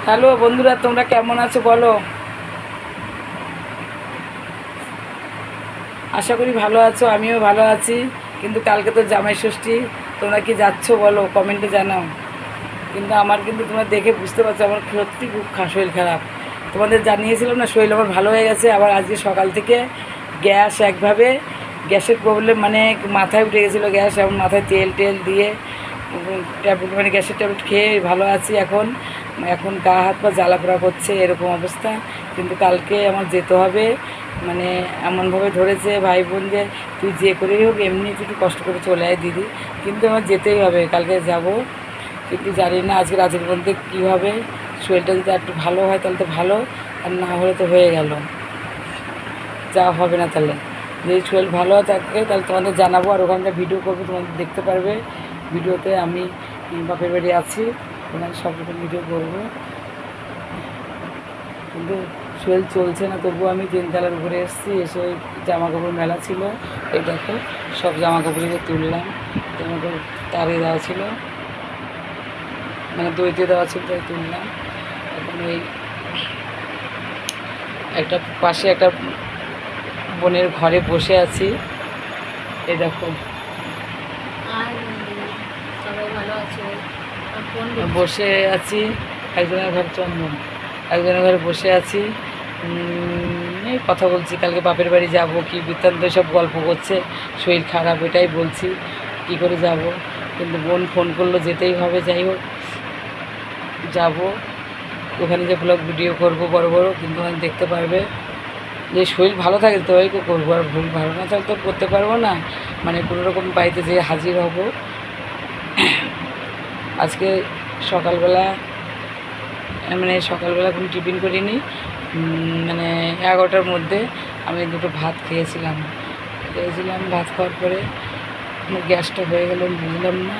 Hello বন্ধুরা, তোমরা কেমন আছো বলো। আশা করি ভালো আছো, আমিও ভালো আছি। কিন্তু কালকে তো জামাই ষষ্ঠী, তোমরা কি যাচ্ছ বলো, কমেন্টে জানাও। কিন্তু আমার কিন্তু তোমরা দেখে বুঝতে পারছো আমার সত্যি খুব শরীর খারাপ। তোমাদের জানিয়েছিলাম না, শরীর আমার ভালো হয়ে গেছে, আবার আজকে সকাল থেকে গ্যাস একভাবে, গ্যাসের প্রবলেম, মানে মাথায় উঠে গেছিলো গ্যাস, এবং মাথায় তেল টেল দিয়ে ট্যাবলেট, মানে গ্যাসের ট্যাবলেট খেয়ে ভালো আছি। এখন এখন গা হাত পা জ্বালা পোড়া করছে, এরকম অবস্থা। কিন্তু কালকে আমার যেতে হবে, মানে এমনভাবে ধরেছে ভাই বোন যে তুই যে করেই হোক এমনি একটু কষ্ট করে চলে আয় দিদি, কিন্তু আমার যেতেই হবে, কালকে যাব। কিন্তু জানি না আজকে রাতের মধ্যে কী হবে। শরীরটা যদি একটু ভালো হয় তাহলে তো ভালো, আর না হলে তো হয়ে গেল, যাওয়া হবে না। তাহলে যদি শরীর ভালো থাকে তাহলে তোমাদের জানাবো, আর ওখানকার ভিডিও করবো, তোমাদের দেখতে পারবে। ভিডিওতে আমি বাপের বাড়ি আছি, ওখানে সব রকম ভিডিও করবো। কিন্তু শরীর চলছে না, তবুও আমি তিনতলার উপরে এসেছি, এসে ওই জামা কাপড় মেলা ছিল, এই দেখো সব জামা কাপড়গুলো তুললাম। জামা কাপড় তারে দেওয়া ছিল, মানে দইতে দেওয়া ছিল, তাই তুললাম। এখন ওই একটা পাশে একটা বোনের ঘরে বসে আছি, এই দেখো বসে আছি। একজনের ঘরে চন্দন, একজনের ঘরে বসে আছি, এই কথা বলছি। কালকে বাপের বাড়ি যাব, কি বৃত্তান্ত সব গল্প করছে, শরীর খারাপ, এটাই বলছি কী করে যাব। কিন্তু বোন ফোন করলো, যেতেই হবে। যাই হোক যাব, ওখানে যে ব্লগ ভিডিও করব বড় বড়, কিন্তু আমি দেখতে পারবে। যে শরীর ভালো থাকে তো ওই করবো, আর শরীর ভালো না থাকলে তো করতে পারবো না। মানে কোনো রকম বাড়িতে যেয়ে হাজির হব। আজকে সকালবেলা, মানে সকালবেলা কোনো টিফিন করিনি, মানে 11টার মধ্যে আমি দুটো ভাত খেয়েছিলাম। ভাত খাওয়ার পরে গ্যাসটা হয়ে গেল, বুঝলাম না।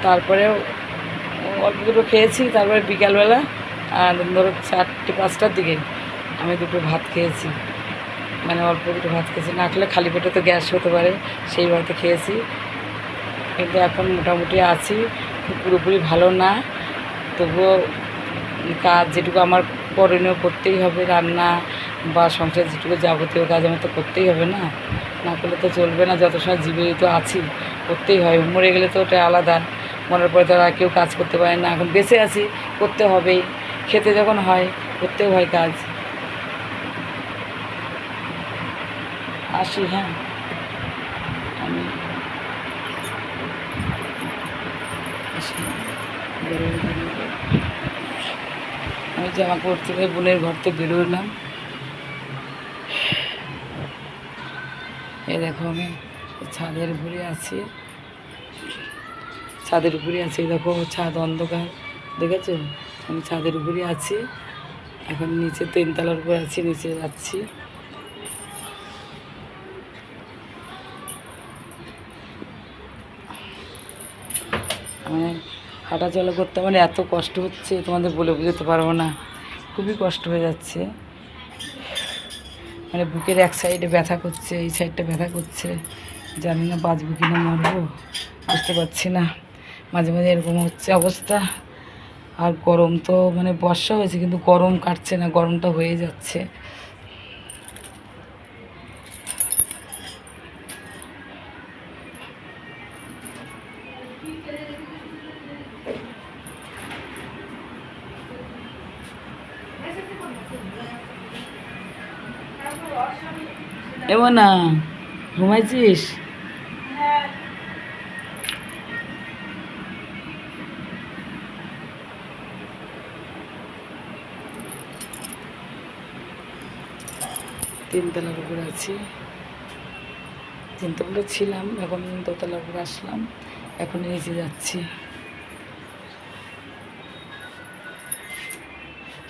তারপরেও অল্প দুটো খেয়েছি, তারপরে বিকালবেলা আর ধরো 4টে-5টার দিকে আমি দুটো ভাত খেয়েছি, মানে অল্প দুটো ভাত খেয়েছি। না খেলে খালি পেটে তো গ্যাস হতে পারে, সেই ভাতে খেয়েছি। কিন্তু এখন মোটামুটি আছি, পুরোপুরি ভালো না। তবুও কাজ যেটুকু আমার করণীয় করতেই হবে, রান্না বা সংসার যেটুকু যাবতীয় কাজ আমার তো করতেই হবে, না না করলে তো চলবে না। যত সময় জীবিত আছি করতেই হয়, মরে গেলে তো ওটা আলাদা, মরার পরে তো আর কেউ কাজ করতে পারে না। এখন বেঁচে আছি, করতে হবেই। খেতে যখন হয় করতেও হয় কাজ। আসি, হ্যাঁ আমি আসি। আমি জামা কাপড় থেকে বোনের ঘর থেকে বেরোলাম। এই দেখো আমি ছাদের উপরে আছি, ছাদের উপরে আছি। দেখো ছাদ অন্ধকার, দেখেছো? আমি ছাদের উপরে আছি, এখন নিচে 3তলার উপরে আছি, নিচে যাচ্ছি। মানে হাঁটা চলা করতে মানে এত কষ্ট হচ্ছে, তোমাদের বলে বোঝাতে পারবো না, খুবই কষ্ট হয়ে যাচ্ছে। মানে বুকের এক সাইডে ব্যথা করছে, এই সাইডটা ব্যথা করছে। জানি না বাঁচবো কি না মরবো, বুঝতে পারছি না। মাঝে মাঝে এরকম হচ্ছে অবস্থা। আর গরম তো, মানে বর্ষা হয়েছে কিন্তু গরম কাটছে না, গরমটা হয়ে যাচ্ছে। এমন না, ঘুমাইছিস? 3তলার উপরে আছি, 3তলায় ছিলাম, এখন 2তলার উপরে আসলাম, এখন নিচে যাচ্ছি।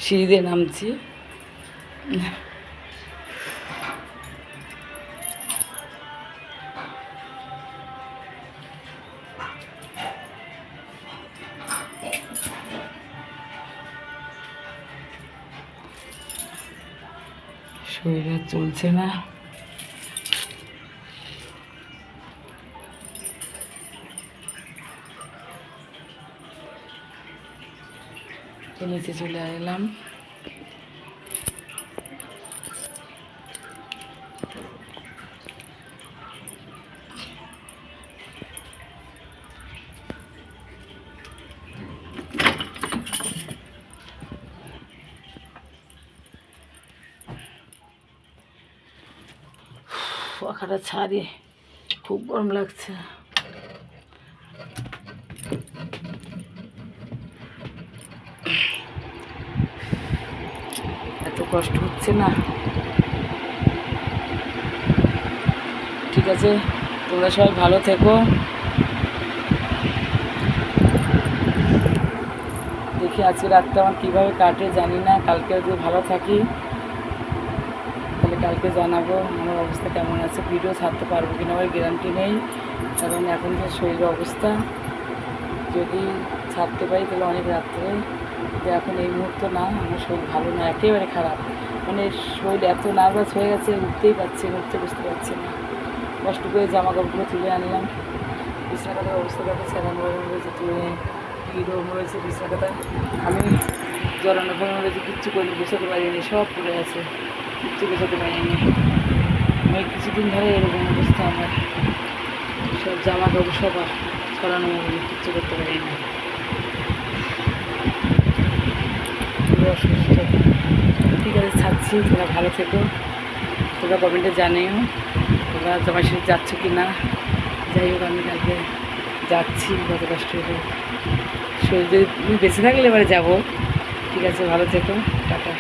সিঁড়ি দিয়ে নামছি। শরীর আর চলছে না। তো নিচে চলে এলাম। পাখাটা ছাড়ি, খুব গরম লাগছে। এত কষ্ট হচ্ছে না। ঠিক আছে, তোমরা সবাই ভালো থেকো। দেখি আজকে রাতটা আমার কীভাবে কাটে জানি না। কালকে যদি ভালো থাকি তাহলে কালকে জানাবো আমার অবস্থা কেমন আছে। ভিডিও ছাড়তে পারবো কিনা আমার গ্যারান্টি নেই, কারণ এখন যে শরীরের অবস্থা, যদি ছাড়তে পারি তাহলে অনেক রাত্রে। কিন্তু এখন এই মুহূর্তে না, আমার শরীর ভালো না, একেবারে খারাপ। মানে শরীর এত নার্ভাস হয়ে গেছে, উঠতেই পারছি না, উঠতে বুঝতে পারছি না। কষ্ট করে জামা কাপড়গুলো তুলে আনলাম। বিছানাটার অবস্থা দেখো, ছেড়ানো রয়েছে, তুলে কীরকম রয়েছে বিছানাটা। আমি জড়ানো ফোরানো রয়েছে, কিচ্ছু করিনি, গুছাতে পারিনি, সব পড়ে আছে, কিচ্ছু গুছাতে পারিনি। আমি কিছুদিন ধরে এরকম অবস্থা আমার, সব জামা কাপড় সব ছড়ানো, কিচ্ছু করতে পারি না, অসুস্থ। ঠিক আছে, ছাড়ছি। তোমরা ভালো থেকো, তোমরা কমেন্টে জানিও তোমরা জামাই ষষ্ঠী যাচ্ছ কি না। যাই হোক, আমি কালকে যাচ্ছি, কত কষ্ট হবে। শরীর যদি বেঁচে থাকলে এবারে যাবো। ঠিক আছে, ভালো থেকো, টাটা।